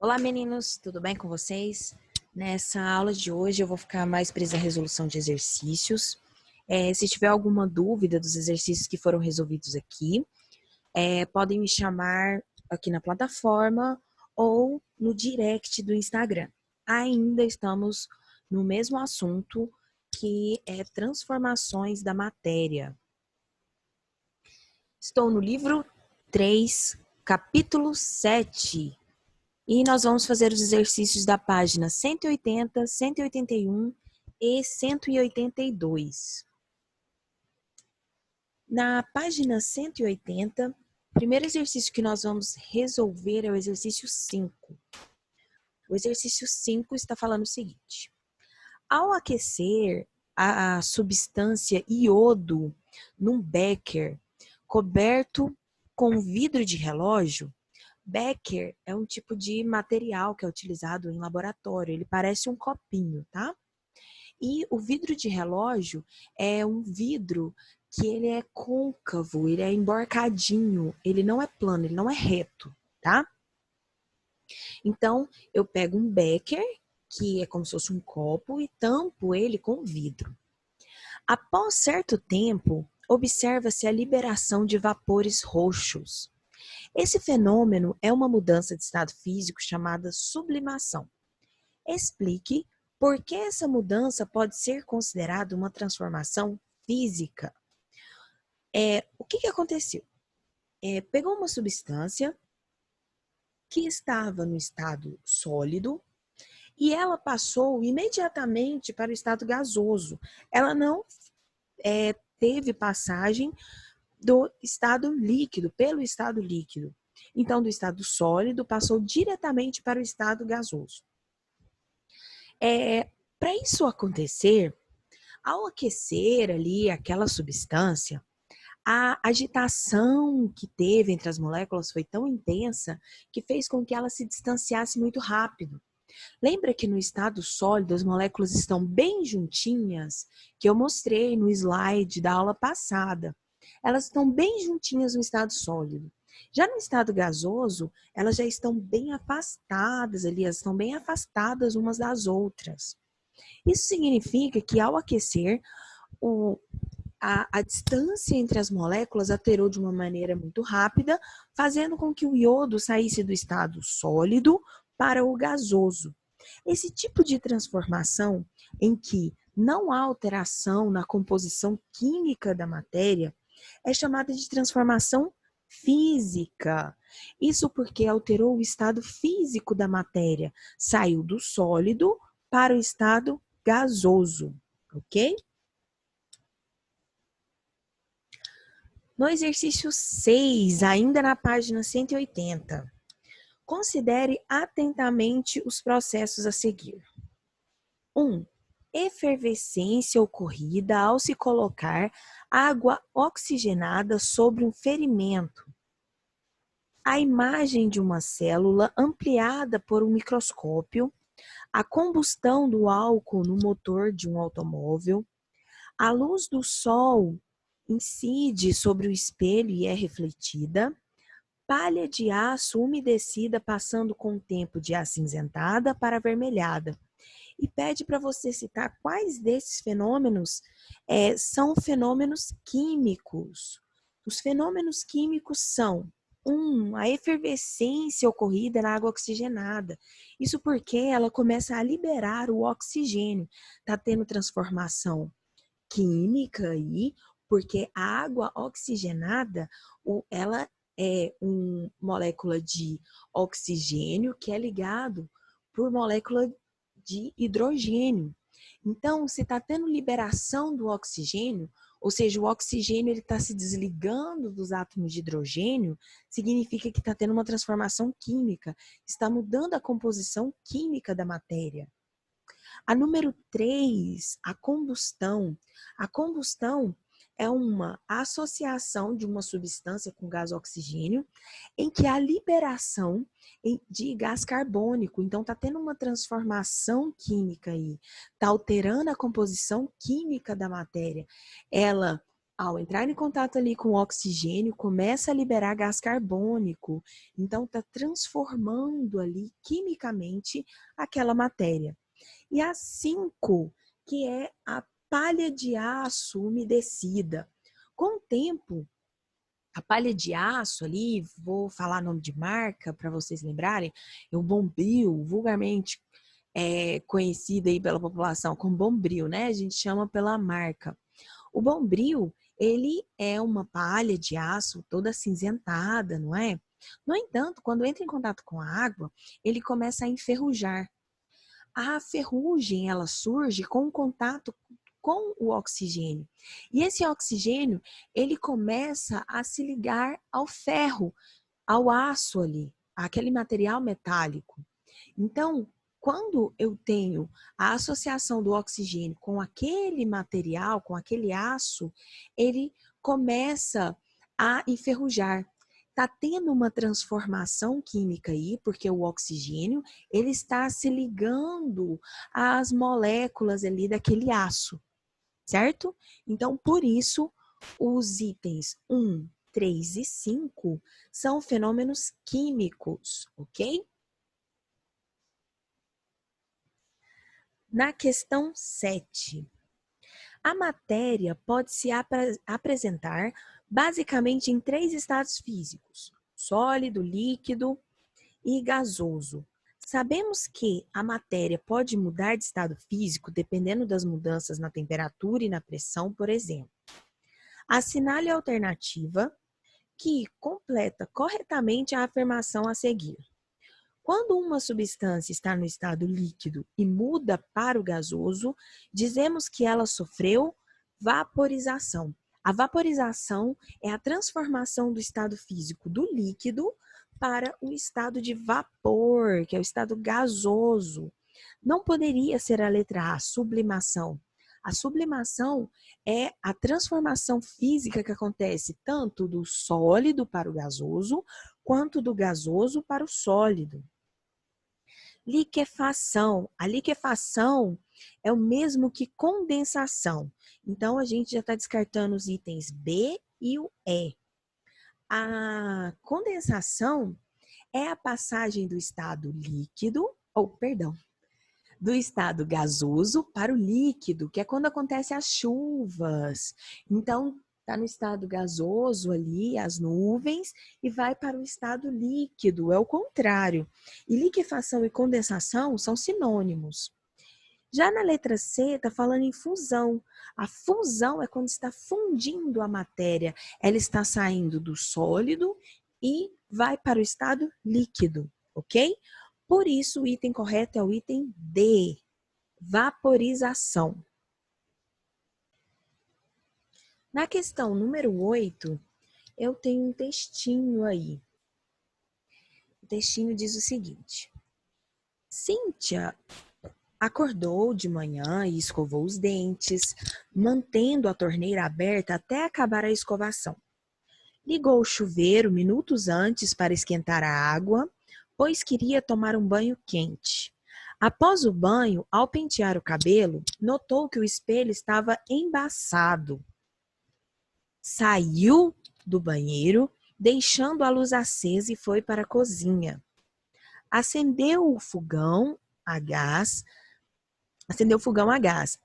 Olá, meninos, tudo bem com vocês? Nessa aula de hoje eu vou ficar mais presa à resolução de exercícios. Se tiver alguma dúvida dos exercícios que foram resolvidos aqui, podem me chamar aqui na plataforma ou no direct do Instagram. Ainda estamos no mesmo assunto, que é transformações da matéria. Estou no livro 3, capítulo 7. E nós vamos fazer os exercícios da página 180, 181 e 182. Na página 180, o primeiro exercício que nós vamos resolver é o exercício 5. O exercício 5 está falando o seguinte: ao aquecer a substância iodo num becker coberto com vidro de relógio, becker é um tipo de material que é utilizado em laboratório. Ele parece um copinho, tá? E o vidro de relógio é um vidro que ele é côncavo, ele é emborcadinho, ele não é plano, ele não é reto, tá? Então, eu pego um becker, que é como se fosse um copo, e tampo ele com vidro. Após certo tempo, observa-se a liberação de vapores roxos. Esse fenômeno é uma mudança de estado físico chamada sublimação. Explique por que essa mudança pode ser considerada uma transformação física. O que aconteceu? Pegou uma substância que estava no estado sólido e ela passou imediatamente para o estado gasoso. Ela não teve passagem do estado líquido, pelo estado líquido. Então, do estado sólido, passou diretamente para o estado gasoso. Para isso acontecer, ao aquecer ali aquela substância, a agitação que teve entre as moléculas foi tão intensa que fez com que ela se distanciasse muito rápido. Lembra que no estado sólido as moléculas estão bem juntinhas, que eu mostrei no slide da aula passada. Elas estão bem juntinhas no estado sólido. Já no estado gasoso, elas já estão bem afastadas ali, elas estão bem afastadas umas das outras. Isso significa que ao aquecer, a distância entre as moléculas alterou de uma maneira muito rápida, fazendo com que o iodo saísse do estado sólido para o gasoso. Esse tipo de transformação, em que não há alteração na composição química da matéria, é chamada de transformação física. Isso porque alterou o estado físico da matéria, saiu do sólido para o estado gasoso, ok? No exercício 6, ainda na página 180, considere atentamente os processos a seguir. 1. Efervescência ocorrida ao se colocar água oxigenada sobre um ferimento. A imagem de uma célula ampliada por um microscópio, a combustão do álcool no motor de um automóvel, a luz do sol incide sobre o espelho e é refletida, palha de aço umedecida passando com o tempo de acinzentada para avermelhada. E pede para você citar quais desses fenômenos são fenômenos químicos. Os fenômenos químicos são: 1. A efervescência ocorrida na água oxigenada. Isso porque ela começa a liberar o oxigênio. Está tendo transformação química aí, porque a água oxigenada, ela é uma molécula de oxigênio que é ligado por molécula de hidrogênio. Então, se está tendo liberação do oxigênio, ou seja, o oxigênio está se desligando dos átomos de hidrogênio, significa que está tendo uma transformação química, está mudando a composição química da matéria. A número 3, a combustão. A combustão é uma associação de uma substância com gás oxigênio, em que há liberação de gás carbônico. Então, está tendo uma transformação química aí, está alterando a composição química da matéria. Ela Ao entrar em contato ali com o oxigênio, começa a liberar gás carbônico. Então, está transformando ali quimicamente aquela matéria. E a 5, que é a palha de aço umedecida. Com o tempo, a palha de aço ali, vou falar nome de marca para vocês lembrarem, é o Bombril, vulgarmente conhecida aí pela população como Bombril, né? A gente chama pela marca. O Bombril, ele é uma palha de aço toda acinzentada, não é? No entanto, quando entra em contato com a água, ele começa a enferrujar. A ferrugem, ela surge com o contato com o oxigênio. E esse oxigênio, ele começa a se ligar ao ferro, ao aço ali, aquele material metálico. Então, quando eu tenho a associação do oxigênio com aquele material, com aquele aço, ele começa a enferrujar. Está tendo uma transformação química aí, porque o oxigênio ele está se ligando às moléculas ali daquele aço, certo? Então, por isso, os itens 1, 3 e 5 são fenômenos químicos, ok? Na questão 7, a matéria pode se apresentar basicamente em 3 estados físicos: sólido, líquido e gasoso. Sabemos que a matéria pode mudar de estado físico dependendo das mudanças na temperatura e na pressão, por exemplo. Assinale a alternativa que completa corretamente a afirmação a seguir. Quando uma substância está no estado líquido e muda para o gasoso, dizemos que ela sofreu vaporização. A vaporização é a transformação do estado físico do líquido para o estado de vapor, que é o estado gasoso. Não poderia ser a letra A, sublimação. A sublimação é a transformação física que acontece tanto do sólido para o gasoso, quanto do gasoso para o sólido. Liquefação. A liquefação é o mesmo que condensação. Então, a gente já está descartando os itens B e o E. A condensação é a passagem do estado líquido, do estado gasoso para o líquido, que é quando acontecem as chuvas. Então, está no estado gasoso ali, as nuvens, e vai para o estado líquido, é o contrário. E liquefação e condensação são sinônimos. Já na letra C, está falando em fusão. A fusão é quando está fundindo a matéria. Ela está saindo do sólido e vai para o estado líquido, ok? Por isso, o item correto é o item D, vaporização. Na questão número 8, eu tenho um textinho aí. O textinho diz o seguinte: Cíntia acordou de manhã e escovou os dentes, mantendo a torneira aberta até acabar a escovação. Ligou o chuveiro minutos antes para esquentar a água, pois queria tomar um banho quente. Após o banho, ao pentear o cabelo, notou que o espelho estava embaçado. Saiu do banheiro, deixando a luz acesa e foi para a cozinha. Acendeu o fogão a gás.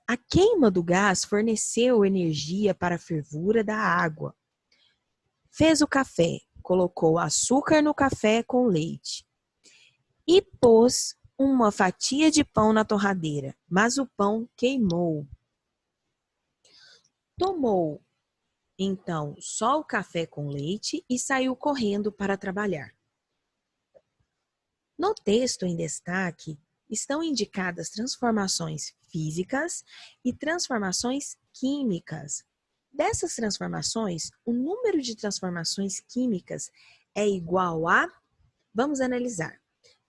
A queima do gás forneceu energia para a fervura da água. Fez o café, colocou açúcar no café com leite e pôs uma fatia de pão na torradeira, mas o pão queimou. Tomou, então, só o café com leite e saiu correndo para trabalhar. No texto em destaque, estão indicadas transformações físicas e transformações químicas. Dessas transformações, o número de transformações químicas é igual a... Vamos analisar.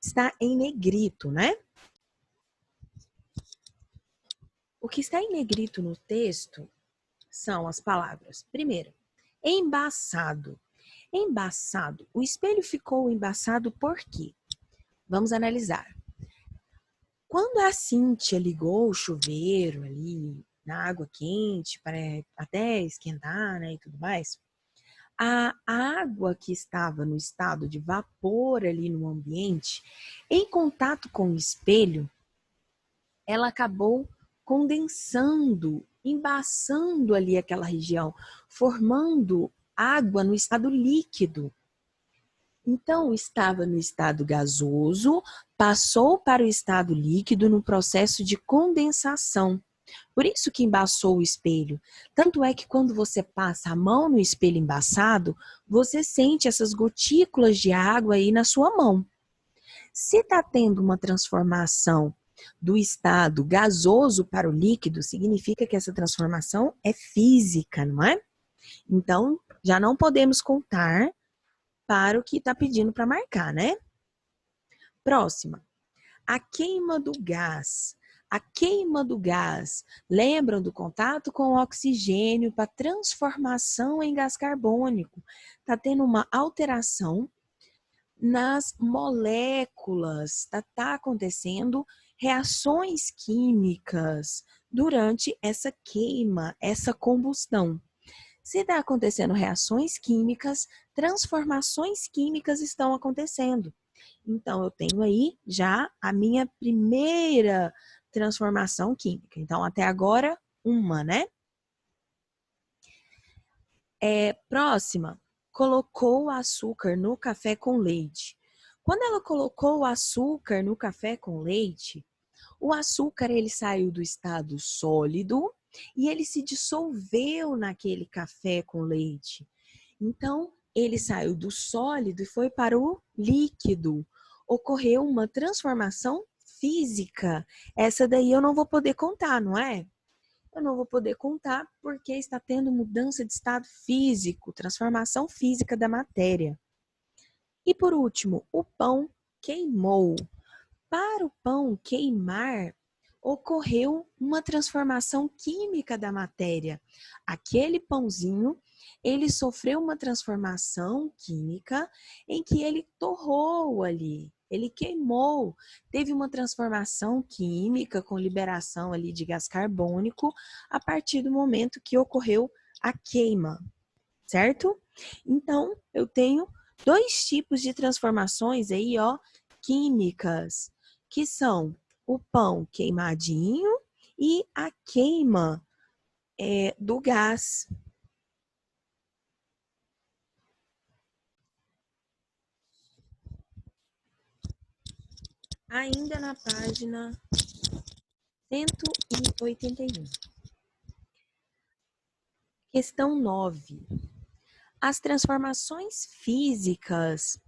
Está em negrito, né? O que está em negrito no texto são as palavras. Primeiro, embaçado. Embaçado. O espelho ficou embaçado por quê? Vamos analisar. Quando a Cíntia ligou o chuveiro ali, na água quente para até esquentar, né, e tudo mais, a água que estava no estado de vapor ali no ambiente, em contato com o espelho, ela acabou condensando, embaçando ali aquela região, formando água no estado líquido. Então, estava no estado gasoso, passou para o estado líquido no processo de condensação. Por isso que embaçou o espelho. Tanto é que quando você passa a mão no espelho embaçado, você sente essas gotículas de água aí na sua mão. Se está tendo uma transformação do estado gasoso para o líquido, significa que essa transformação é física, não é? Então, já não podemos contar para o que está pedindo para marcar, né? Próxima. A queima do gás. A queima do gás. Lembram do contato com o oxigênio para transformação em gás carbônico. Está tendo uma alteração nas moléculas. Tá acontecendo reações químicas durante essa queima, essa combustão. Se está acontecendo reações químicas, transformações químicas estão acontecendo. Então, eu tenho aí já a minha primeira transformação química. Então, até agora, uma, né? Próxima, colocou o açúcar no café com leite. Quando ela colocou o açúcar no café com leite, o açúcar ele saiu do estado sólido e ele se dissolveu naquele café com leite. Então, ele saiu do sólido e foi para o líquido. Ocorreu uma transformação física. Essa daí eu não vou poder contar, não é? Eu não vou poder contar porque está tendo mudança de estado físico, transformação física da matéria. E por último, o pão queimou. Para o pão queimar, ocorreu uma transformação química da matéria. Aquele pãozinho, ele sofreu uma transformação química em que ele torrou ali, ele queimou, teve uma transformação química com liberação ali de gás carbônico a partir do momento que ocorreu a queima, certo? Então, eu tenho dois tipos de transformações aí, ó, químicas, que são o pão queimadinho e a queima do gás. Ainda na página 181. Questão 9. As transformações físicas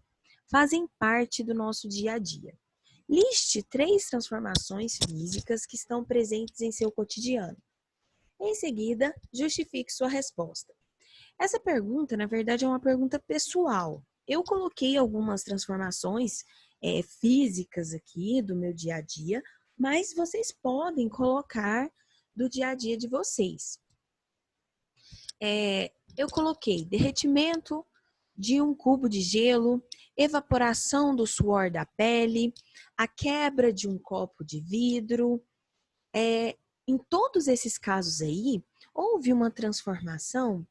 fazem parte do nosso dia a dia. Liste 3 transformações físicas que estão presentes em seu cotidiano. Em seguida, justifique sua resposta. Essa pergunta, na verdade, é uma pergunta pessoal. Eu coloquei algumas transformações físicas aqui do meu dia a dia, mas vocês podem colocar do dia a dia de vocês. Eu coloquei derretimento de um cubo de gelo, evaporação do suor da pele, a quebra de um copo de vidro. Em todos esses casos aí, houve uma transformação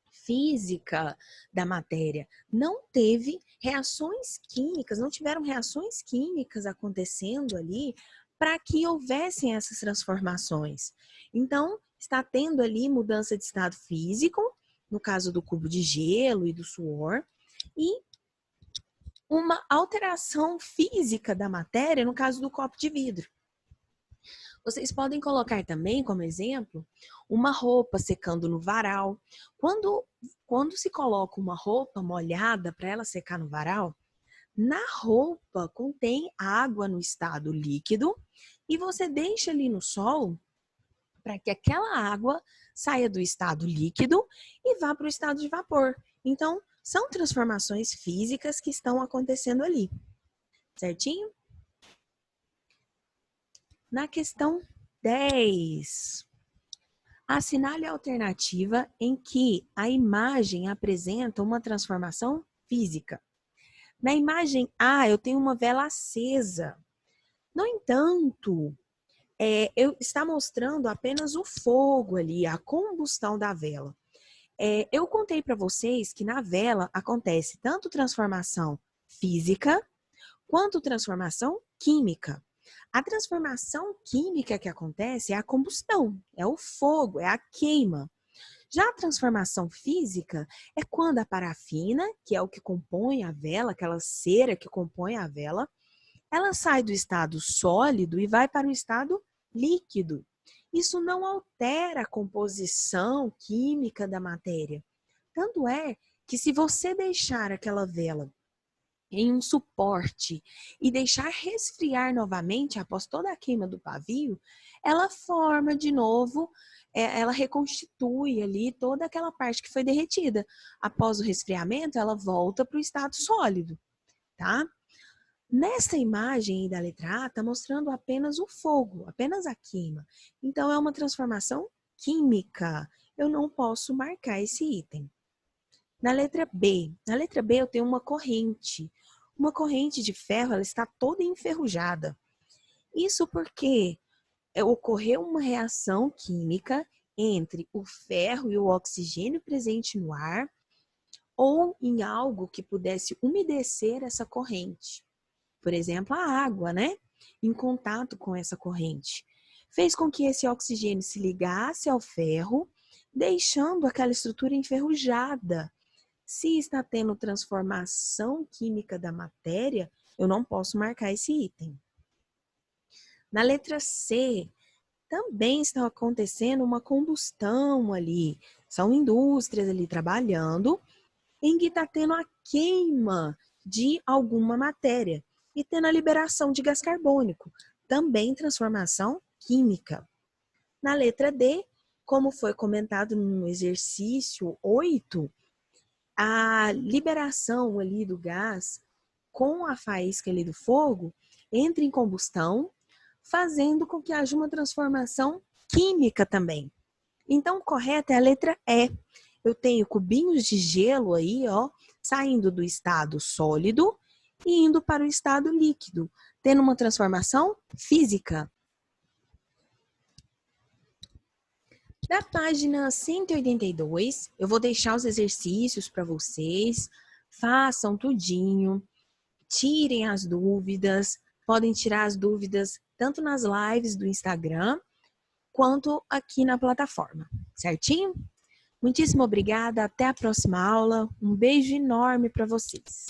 física da matéria. Não teve reações químicas, não tiveram reações químicas acontecendo ali para que houvessem essas transformações. Então, está tendo ali mudança de estado físico, no caso do cubo de gelo e do suor, e uma alteração física da matéria, no caso do copo de vidro. Vocês podem colocar também, como exemplo, uma roupa secando no varal. Quando se coloca uma roupa molhada para ela secar no varal, na roupa contém água no estado líquido e você deixa ali no sol para que aquela água saia do estado líquido e vá para o estado de vapor. Então, são transformações físicas que estão acontecendo ali. Certinho? Na questão 10, assinale a alternativa em que a imagem apresenta uma transformação física. Na imagem A, eu tenho uma vela acesa. No entanto, está mostrando apenas o fogo ali, a combustão da vela. Eu contei para vocês que na vela acontece tanto transformação física quanto transformação química. A transformação química que acontece é a combustão, é o fogo, é a queima. Já a transformação física é quando a parafina, que é o que compõe a vela, aquela cera que compõe a vela, ela sai do estado sólido e vai para o estado líquido. Isso não altera a composição química da matéria. Tanto é que se você deixar aquela vela em um suporte e deixar resfriar novamente após toda a queima do pavio, ela forma de novo, ela reconstitui ali toda aquela parte que foi derretida. Após o resfriamento, ela volta para o estado sólido, tá? Nessa imagem aí da letra A, está mostrando apenas o fogo, apenas a queima. Então, é uma transformação química. Eu não posso marcar esse item. Na letra B eu tenho uma corrente. Uma corrente de ferro, ela está toda enferrujada. Isso porque ocorreu uma reação química entre o ferro e o oxigênio presente no ar ou em algo que pudesse umedecer essa corrente. Por exemplo, a água, né? Em contato com essa corrente. Fez com que esse oxigênio se ligasse ao ferro, deixando aquela estrutura enferrujada. Se está tendo transformação química da matéria, eu não posso marcar esse item. Na letra C, também está acontecendo uma combustão ali. São indústrias ali trabalhando em que está tendo a queima de alguma matéria e tendo a liberação de gás carbônico, também transformação química. Na letra D, como foi comentado no exercício 8, a liberação ali do gás com a faísca ali do fogo entra em combustão, fazendo com que haja uma transformação química também. Então, o correto é a letra E. Eu tenho cubinhos de gelo aí, ó, saindo do estado sólido e indo para o estado líquido, tendo uma transformação física. Da página 182, eu vou deixar os exercícios para vocês, façam tudinho, tirem as dúvidas, podem tirar as dúvidas tanto nas lives do Instagram, quanto aqui na plataforma, certinho? Muitíssimo obrigada, até a próxima aula, um beijo enorme para vocês.